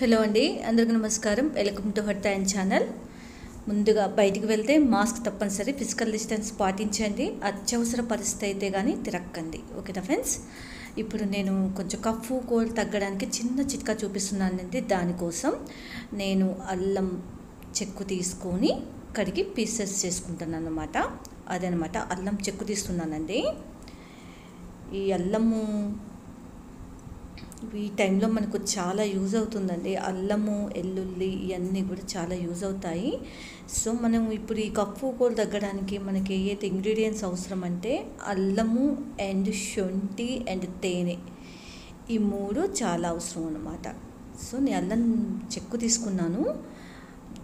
Hello అండి, అందరికీ నమస్కారం. Welcome to her time channel. ముందుగా బయటికి వెళ్తే మాస్క్ తప్పనిసరి, ఫిజికల్ డిస్టెన్స్ పాటించండి. అత్యవసర పరిస్థితి అయితే కానీ తిరక్కండి. ఓకేనా ఫ్రెండ్స్? ఇప్పుడు నేను కొంచెం కఫ్ కోల్డ్ తగ్గడానికి చిన్న చిట్కా చూపిస్తున్నానండి. దానికోసం నేను అల్లం చెక్కు తీసుకొని కడిగి పీసెస్ చేసుకుంటున్నాను అన్నమాట. అదనమాట అల్లం చెక్కు తీస్తున్నానండి. ఈ అల్లము ఈ టైంలో మనకు చాలా యూజ్ అవుతుందండి. అల్లము, వెల్లుల్లి ఇవన్నీ కూడా చాలా యూజ్ అవుతాయి. సో మనం ఇప్పుడు ఈ కఫ్ కోల్డ్ తగ్గడానికి మనకి ఏదైతే ఇంగ్రీడియంట్స్ అవసరం అంటే అల్లము అండ్ శొంఠి అండ్ తేనె, ఈ మూడు చాలా అవసరం అన్నమాట. సో నేను అల్లం చెక్కు తీసుకున్నాను,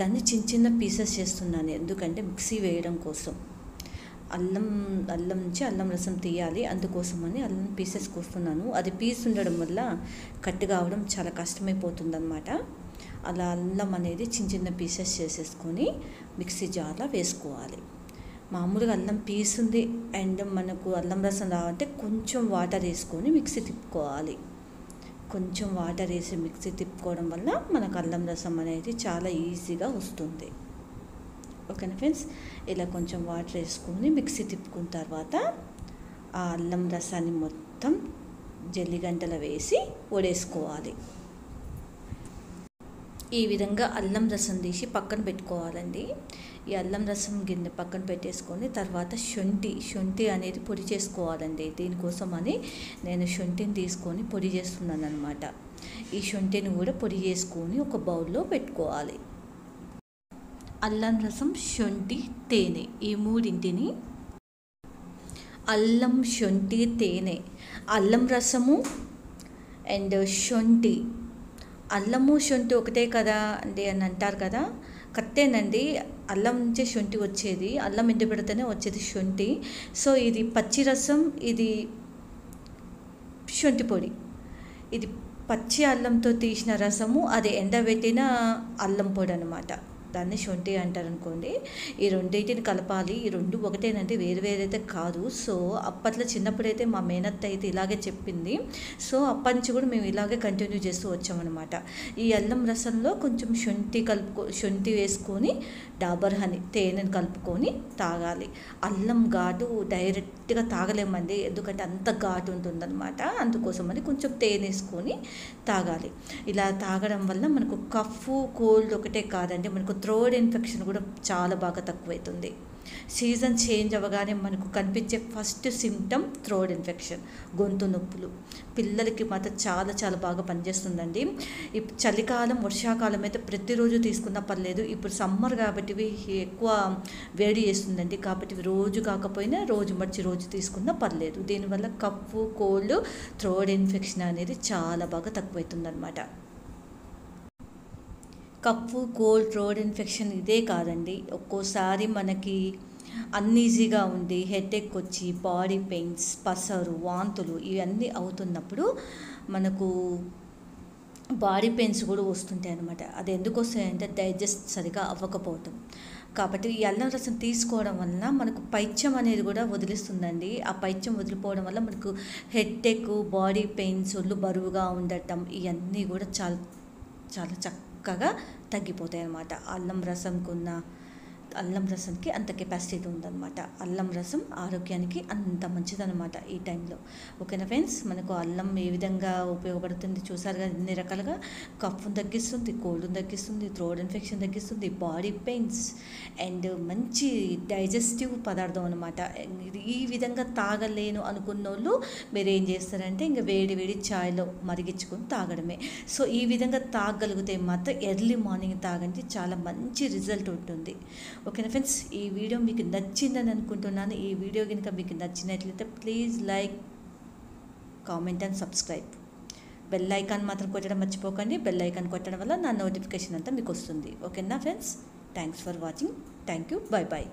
దాన్ని చిన్న చిన్న పీసెస్ చేస్తున్నాను. ఎందుకంటే మిక్సీ వేయడం కోసం అల్లం నుంచి అల్లం రసం తీయాలి, అందుకోసమని అల్లం పీసెస్ కోస్తున్నాను. అది పీస్ ఉండడం వల్ల కట్ కావడం చాలా కష్టమైపోతుంది అన్నమాట. అలా అల్లం అనేది చిన్న చిన్న పీసెస్ చేసేసుకొని మిక్సీ జార్లో వేసుకోవాలి. మామూలుగా అల్లం పీస్ ఉంది అండ్ మనకు అల్లం రసం రావాలంటే కొంచెం వాటర్ వేసుకొని మిక్సీ తిప్పుకోవాలి. కొంచెం వాటర్ వేసి మిక్సీ తిప్పుకోవడం వల్ల మనకు అల్లం రసం అనేది చాలా ఈజీగా వస్తుంది. ఓకేనా ఫ్రెండ్స్? ఇలా కొంచెం వాటర్ వేసుకొని మిక్సీ తిప్పుకున్న తర్వాత ఆ అల్లం రసాన్ని మొత్తం జల్లిగంటలో వేసి వడేసుకోవాలి. ఈ విధంగా అల్లం రసం తీసి పక్కన పెట్టుకోవాలండి. ఈ అల్లం రసం గిన్నె పక్కన పెట్టేసుకొని తర్వాత శొంఠి అనేది పొడి చేసుకోవాలండి. దీనికోసం అని నేను శొంఠిని తీసుకొని పొడి చేస్తున్నాను అనమాట. ఈ శొంఠిని కూడా పొడి చేసుకొని ఒక బౌల్లో పెట్టుకోవాలి. అల్లం రసం, శొంఠి, తేనె, ఈ మూడింటిని అల్లం, శొంఠి, తేనె, అల్లం రసము అండ్ శొంఠి. అల్లము శొంఠి ఒకటే కదా అండి అని అంటారు కదా, కరెక్టేనండి. అల్లం నుంచే శొంఠి వచ్చేది, అల్లం ఎండ పెడితేనే వచ్చేది శొంఠి. సో ఇది పచ్చి రసం, ఇది శొంఠి పొడి. ఇది పచ్చి అల్లంతో తీసిన రసము, అది ఎండబెట్టిన అల్లం పొడి అనమాట. దాన్ని శొంఠి అంటారు అనుకోండి. ఈ రెండింటిని కలపాలి. ఈ రెండు ఒకటేనండి, వేరువేరైతే కాదు. సో అప్పట్లో చిన్నప్పుడైతే మా మేనత్త అయితే ఇలాగే చెప్పింది. సో అప్పటి నుంచి కూడా మేము ఇలాగే కంటిన్యూ చేస్తూ వచ్చామన్నమాట. ఈ అల్లం రసంలో కొంచెం శొంఠి వేసుకొని డాబర్ హనీ, తేనెను కలుపుకొని తాగాలి. అల్లం ఘాటు డైరెక్ట్గా తాగలేమండి, ఎందుకంటే అంత ఘాటు ఉంటుందన్నమాట. అందుకోసమని కొంచెం తేనె వేసుకొని తాగాలి. ఇలా తాగడం వల్ల మనకు కఫ్ కోల్డ్ ఒకటే కాదండి, మనకు థ్రోట్ ఇన్ఫెక్షన్ కూడా చాలా బాగా తక్కువవుతుంది. సీజన్ చేంజ్ అవ్వగానే మనకు కనిపించే ఫస్ట్ సిమ్టమ్ థ్రోట్ ఇన్ఫెక్షన్, గొంతు నొప్పులు. పిల్లలకి మాత్రం చాలా చాలా బాగా పనిచేస్తుందండి. ఇప్పుడు చలికాలం, వర్షాకాలం అయితే ప్రతిరోజు తీసుకున్నా పర్లేదు. ఇప్పుడు సమ్మర్ కాబట్టి ఎక్కువ వేడి చేస్తుందండి, కాబట్టి రోజు కాకపోయినా రోజు మర్చి రోజు తీసుకున్నా పర్లేదు. దీనివల్ల కఫ్, కోల్డ్, థ్రోట్ ఇన్ఫెక్షన్ అనేది చాలా బాగా తక్కువవుతుంది అనమాట. కఫ్, కోల్డ్, థ్రోట్ ఇన్ఫెక్షన్ ఇదే కాదండి, ఒక్కోసారి మనకి అన్ఈజీగా ఉండి హెడేక్ వచ్చి బాడీ పెయిన్స్, పసరు, వాంతులు ఇవన్నీ అవుతున్నప్పుడు మనకు బాడీ పెయిన్స్ కూడా వస్తుంటాయి అన్నమాట. అది ఎందుకు వస్తాయంటే డైజెస్ట్ సరిగా అవ్వకపోవటం. కాబట్టి ఈ అల్లం రసం తీసుకోవడం వలన మనకు పైత్యం అనేది కూడా వదిలిస్తుందండి. ఆ పైత్యం వదిలిపోవడం వల్ల మనకు హెడేక్, బాడీ పెయిన్స్, ఒళ్ళు బరువుగా ఉండటం ఇవన్నీ కూడా చాలా చాలా చక్కగా తగ్గిపోతాయి అన్నమాట. అల్లం రసంకి అంత కెపాసిటీ ఉందన్నమాట. అల్లం రసం ఆరోగ్యానికి అంత మంచిదన్నమాట ఈ టైంలో. ఓకేనా ఫ్రెండ్స్? మనకు అల్లం ఏ విధంగా ఉపయోగపడుతుంది చూసారు కదా, ఎన్ని రకాలుగా. కఫ్ను తగ్గిస్తుంది, కోల్డ్ని తగ్గిస్తుంది, థ్రోట్ ఇన్ఫెక్షన్ తగ్గిస్తుంది, బాడీ పెయిన్స్ అండ్ మంచి డైజెస్టివ్ పదార్థం అనమాట. ఈ విధంగా తాగలేను అనుకున్న వాళ్ళు మీరు ఏం చేస్తారంటే ఇంకా వేడి వేడి ఛాయ్లో మరిగించుకొని తాగడమే. సో ఈ విధంగా తాగగలిగితే మాత్రం ఎర్లీ మార్నింగ్ తాగండి, చాలా మంచి రిజల్ట్ ఉంటుంది. ఓకేనా ఫ్రెండ్స్? ఈ వీడియో మీకు నచ్చిందని అనుకుంటున్నాను. ఈ వీడియో కనుక మీకు నచ్చినట్లయితే please like, comment and subscribe. Bell icon మాత్రం కొట్టడం మర్చిపోకండి. బెల్ ఐకాన్ కొట్టడం వల్ల నా నోటిఫికేషన్ అంతా మీకు వస్తుంది. ఓకేనా friends? Thanks for watching. Thank you. Bye bye.